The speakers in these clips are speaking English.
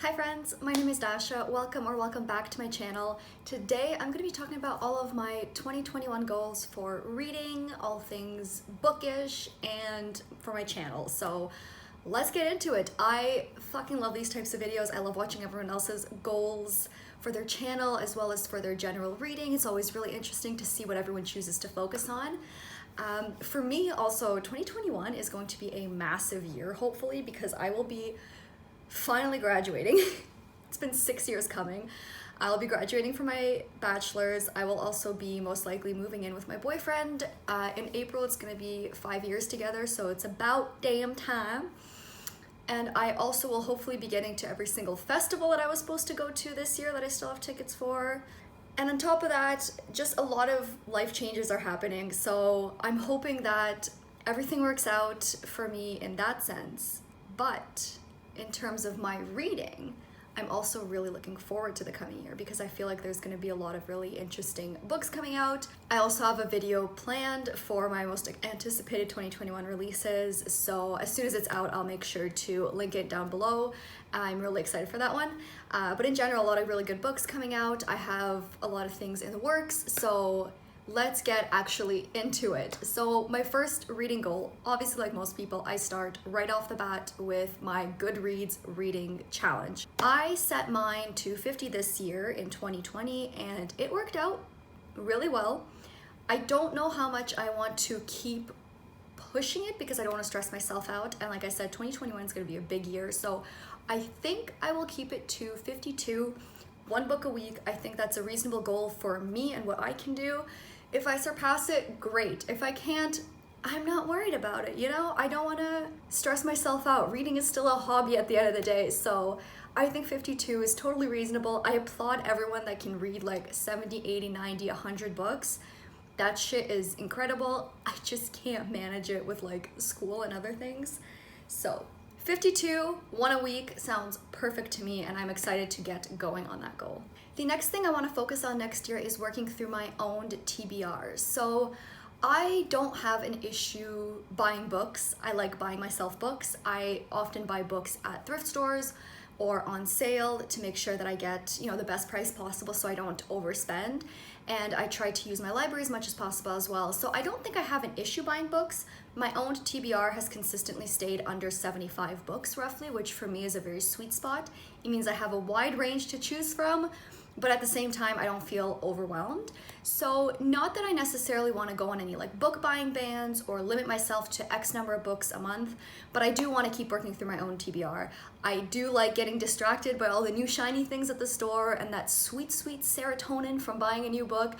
Hi friends, my name is Dasha. Welcome back to my channel. Today I'm going to be talking about all of my 2021 goals for reading, all things bookish, and for my channel. So let's get into it. I fucking love these types of videos. I love watching everyone else's goals for their channel as well as for their general reading. It's always really interesting to see what everyone chooses to focus on. For me also, 2021 is going to be a massive year, hopefully, because I will be finally graduating. It's been 6 years coming. I'll be graduating from my bachelor's. I will also be most likely moving in with my boyfriend. In April, it's gonna be 5 years together, so it's about damn time. And I also will hopefully be getting to every single festival that I was supposed to go to this year that I still have tickets for. And on top of that, just a lot of life changes are happening. So I'm hoping that everything works out for me in that sense. But in terms of my reading, I'm also really looking forward to the coming year because I feel like there's going to be a lot of really interesting books coming out. I also have a video planned for my most anticipated 2021 releases, so as soon as it's out, I'll make sure to link it down below. I'm really excited for that one. But in general, a lot of really good books coming out. I have a lot of things in the works, so let's get actually into it. So my first reading goal, obviously like most people, I start right off the bat with my Goodreads reading challenge. I set mine to 50 this year in 2020 and it worked out really well. I don't know how much I want to keep pushing it because I don't want to stress myself out. And like I said, 2021 is going to be a big year. So I think I will keep it to 52, one book a week. I think that's a reasonable goal for me and what I can do. If I surpass it, great. If I can't, I'm not worried about it, you know? I don't want to stress myself out. Reading is still a hobby at the end of the day, so I think 52 is totally reasonable. I applaud everyone that can read like 70, 80, 90, 100 books. That shit is incredible. I just can't manage it with like school and other things. So 52, one a week sounds perfect to me, and I'm excited to get going on that goal. The next thing I want to focus on next year is working through my owned TBRs. So I don't have an issue buying books. I like buying myself books. I often buy books at thrift stores or on sale to make sure that I get, you know, the best price possible so I don't overspend. And I try to use my library as much as possible as well. So I don't think I have an issue buying books. My owned TBR has consistently stayed under 75 books roughly, which for me is a very sweet spot. It means I have a wide range to choose from, but at the same time, I don't feel overwhelmed. So not that I necessarily want to go on any like book buying bans or limit myself to X number of books a month, but I do want to keep working through my own TBR. I do like getting distracted by all the new shiny things at the store and that sweet, sweet serotonin from buying a new book,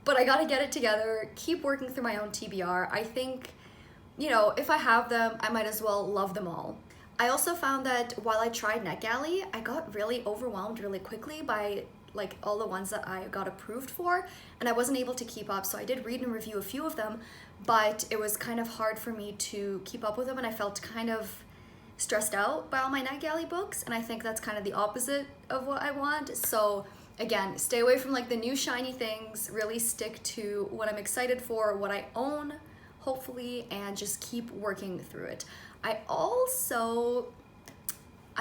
but I got to get it together, keep working through my own TBR. I think, you know, if I have them, I might as well love them all. I also found that while I tried NetGalley, I got really overwhelmed really quickly by like all the ones that I got approved for, and I wasn't able to keep up. So I did read and review a few of them, but it was kind of hard for me to keep up with them, and I felt kind of stressed out by all my NetGalley books, and I think that's kind of the opposite of what I want. So again, stay away from like the new shiny things, really stick to what I'm excited for, what I own, hopefully, and just keep working through it.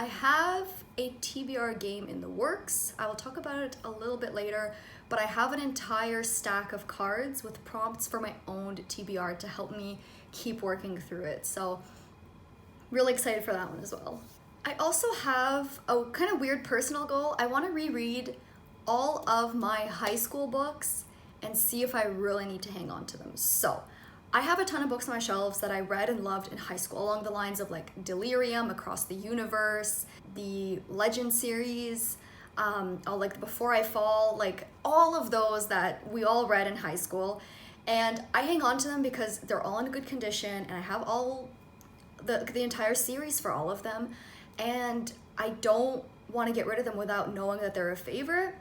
I have a TBR game in the works. I will talk about it a little bit later, but I have an entire stack of cards with prompts for my own TBR to help me keep working through it. So really excited for that one as well. I also have a kind of weird personal goal. I want to reread all of my high school books and see if I really need to hang on to them. So I have a ton of books on my shelves that I read and loved in high school, along the lines of like Delirium, Across the Universe, the Legend series, like Before I Fall, like all of those that we all read in high school. And I hang on to them because they're all in good condition, and I have all the entire series for all of them. And I don't want to get rid of them without knowing that they're a favorite.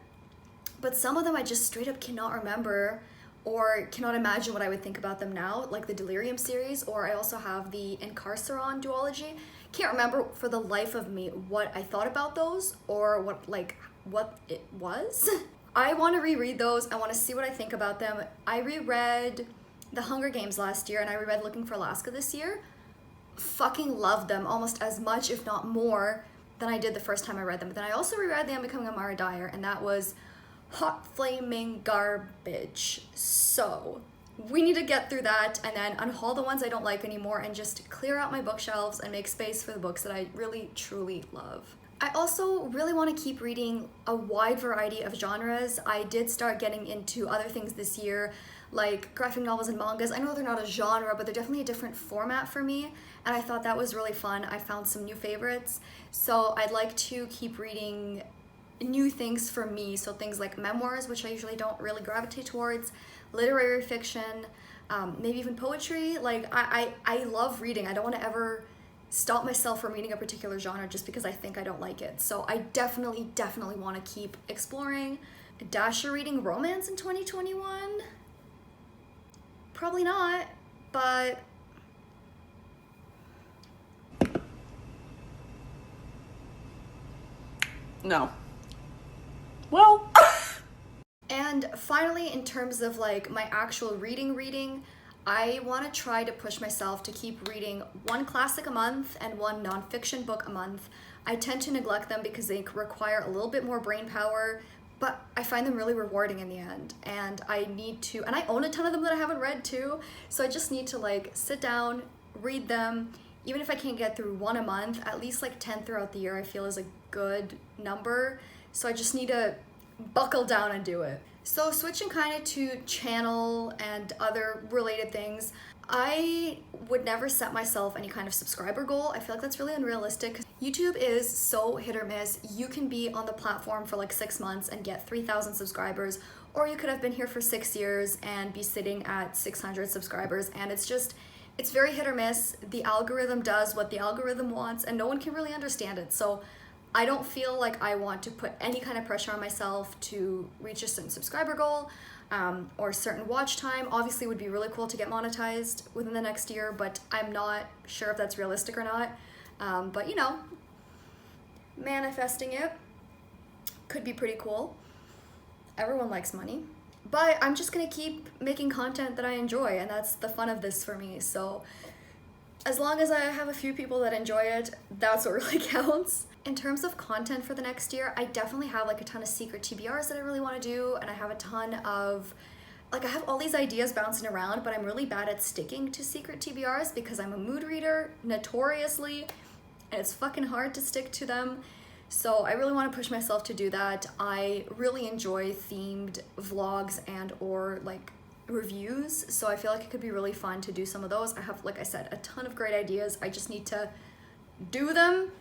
But some of them I just straight up cannot remember or cannot imagine what I would think about them now, like the Delirium series, or I also have the Encarceron duology. Can't remember for the life of me what I thought about those or what it was. I want to reread those. I want to see what I think about them. I reread The Hunger Games last year, and I reread Looking for Alaska this year. Fucking loved them almost as much, if not more, than I did the first time I read them. But then I also reread The Unbecoming Amara Dyer, and that was hot flaming garbage. So we need to get through that and then unhaul the ones I don't like anymore and just clear out my bookshelves and make space for the books that I really truly love. I also really want to keep reading a wide variety of genres. I did start getting into other things this year, like graphic novels and mangas. I know they're not a genre, but they're definitely a different format for me, and I thought that was really fun. I found some new favorites, so I'd like to keep reading new things for me, so things like memoirs, which I usually don't really gravitate towards, literary fiction, maybe even poetry. Like, I love reading. I don't want to ever stop myself from reading a particular genre just because I think I don't like it. So I definitely want to keep exploring. Dasher reading romance in 2021? Probably not, but no. Well. And finally, in terms of like my actual reading, I want to try to push myself to keep reading one classic a month and one nonfiction book a month. I tend to neglect them because they require a little bit more brain power, but I find them really rewarding in the end. And I need to, and I own a ton of them that I haven't read too, so I just need to like sit down, read them. Even if I can't get through one a month, at least like 10 throughout the year I feel is a good number. So I just need to buckle down and do it. So switching kind of to channel and other related things, I would never set myself any kind of subscriber goal. I feel like that's really unrealistic. YouTube is so hit or miss. You can be on the platform for like 6 months and get 3,000 subscribers, or you could have been here for 6 years and be sitting at 600 subscribers, and it's very hit or miss. The algorithm does what the algorithm wants, and no one can really understand it. So I don't feel like I want to put any kind of pressure on myself to reach a certain subscriber goal or certain watch time. Obviously, it would be really cool to get monetized within the next year, but I'm not sure if that's realistic or not. But you know, manifesting it could be pretty cool. Everyone likes money. But I'm just gonna keep making content that I enjoy, and that's the fun of this for me. So as long as I have a few people that enjoy it, that's what really counts. In terms of content for the next year, I definitely have like a ton of secret TBRs that I really want to do, and I have a ton of, like, I have all these ideas bouncing around, but I'm really bad at sticking to secret TBRs because I'm a mood reader, notoriously, and it's fucking hard to stick to them. So I really want to push myself to do that. I really enjoy themed vlogs and or like reviews, so I feel like it could be really fun to do some of those. I have, like I said, a ton of great ideas. I just need to do them,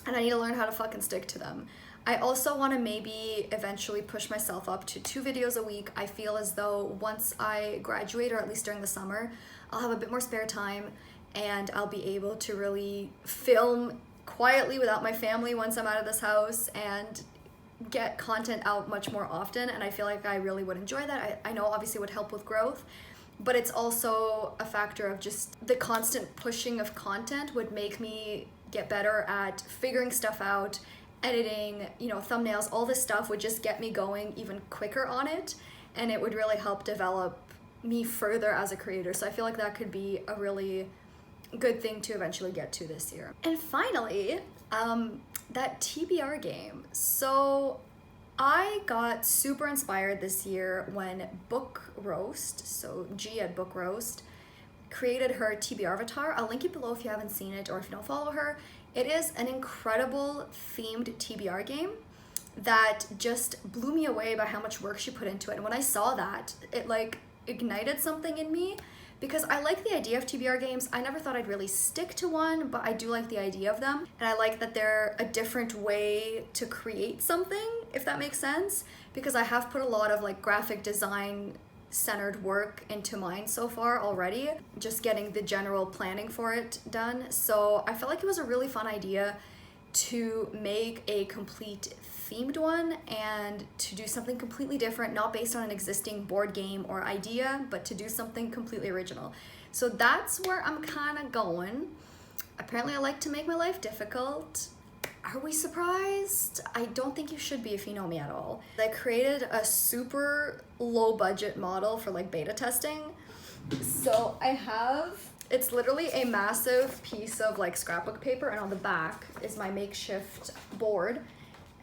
and I need to learn how to fucking stick to them. I also want to maybe eventually push myself up to 2 videos a week. I feel as though once I graduate, or at least during the summer, I'll have a bit more spare time and I'll be able to really film quietly without my family once I'm out of this house and get content out much more often. And I feel like I really would enjoy that. I know obviously it would help with growth, but it's also a factor of just the constant pushing of content would make me get better at figuring stuff out, editing, you know, thumbnails, all this stuff would just get me going even quicker on it, and it would really help develop me further as a creator. So I feel like that could be a really good thing to eventually get to this year. And finally, that TBR game. So I got super inspired this year when Book Roast, so G at Book Roast, created her TBRVATAR. I'll link it below if you haven't seen it or if you don't follow her. It is an incredible themed TBR game that just blew me away by how much work she put into it. And when I saw that, it like ignited something in me, because I like the idea of TBR games. I never thought I'd really stick to one, but I do like the idea of them. And I like that they're a different way to create something, if that makes sense, because I have put a lot of like graphic design centered work into mine so far already, just getting the general planning for it done. So I felt like it was a really fun idea to make a complete themed one and to do something completely different, not based on an existing board game or idea, but to do something completely original. So that's where I'm kind of going. Apparently I like to make my life difficult. Are we surprised? I don't think you should be if you know me at all. I created a super low budget model for like beta testing. So I have It's literally a massive piece of like scrapbook paper, and on the back is my makeshift board.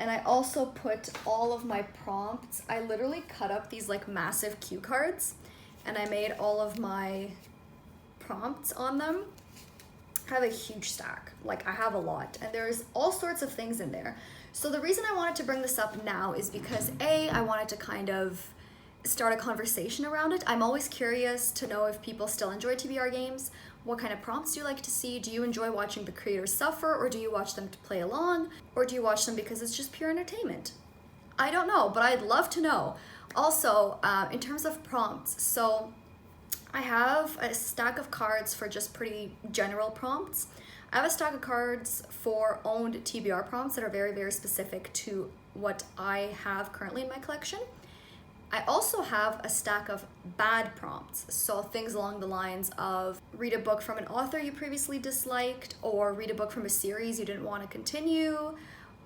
And I also put all of my prompts. I literally cut up these like massive cue cards, and I made all of my prompts on them. I have a huge stack, like I have a lot, and there's all sorts of things in there. So the reason I wanted to bring this up now is because A, I wanted to kind of start a conversation around it. I'm always curious to know if people still enjoy TBR games. What kind of prompts do you like to see? Do you enjoy watching the creators suffer, or do you watch them to play along, or do you watch them because it's just pure entertainment? I don't know, but I'd love to know. Also, in terms of prompts, so I have a stack of cards for just pretty general prompts. I have a stack of cards for owned TBR prompts that are very, very specific to what I have currently in my collection. I also have a stack of bad prompts, so things along the lines of read a book from an author you previously disliked, or read a book from a series you didn't want to continue,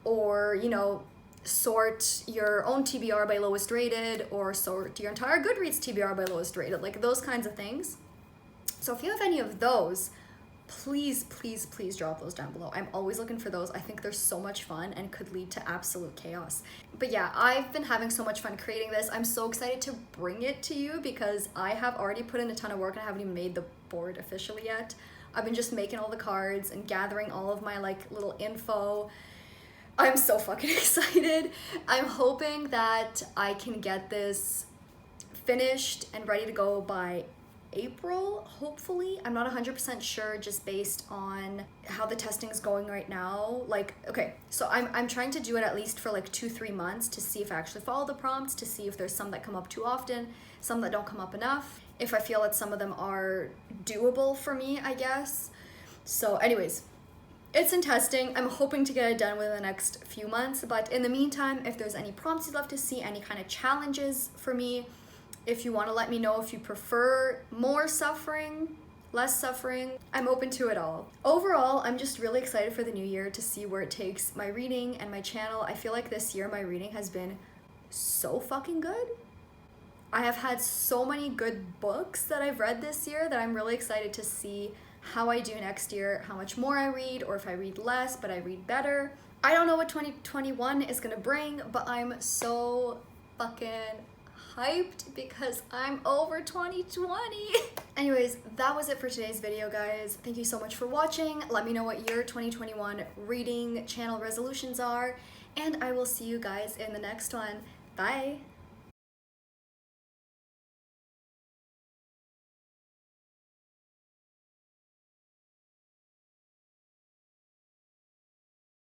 or, you know, sort your own TBR by lowest rated, or sort your entire Goodreads TBR by lowest rated, like those kinds of things. So if you have any of those, please, please, please drop those down below. I'm always looking for those. I think they're so much fun and could lead to absolute chaos. But yeah, I've been having so much fun creating this. I'm so excited to bring it to you because I have already put in a ton of work and I haven't even made the board officially yet. I've been just making all the cards and gathering all of my like little info. I'm so fucking excited. I'm hoping that I can get this finished and ready to go by April, hopefully. I'm not 100% sure just based on how the testing is going right now. Like, okay, so I'm trying to do it at least for like 2-3 months to see if I actually follow the prompts, to see if there's some that come up too often, some that don't come up enough, if I feel that some of them are doable for me, I guess. So anyways, it's in testing. I'm hoping to get it done within the next few months, but in the meantime, if there's any prompts you'd love to see, any kind of challenges for me, if you want to let me know if you prefer more suffering, less suffering, I'm open to it all. Overall, I'm just really excited for the new year to see where it takes my reading and my channel. I feel like this year my reading has been so fucking good. I have had so many good books that I've read this year that I'm really excited to see how I do next year, how much more I read, or if I read less but I read better. I don't know what 2021 is gonna bring, but I'm so fucking hyped because I'm over 2020. Anyways, that was it for today's video, guys. Thank you so much for watching. Let me know what your 2021 reading channel resolutions are, and I will see you guys in the next one. Bye.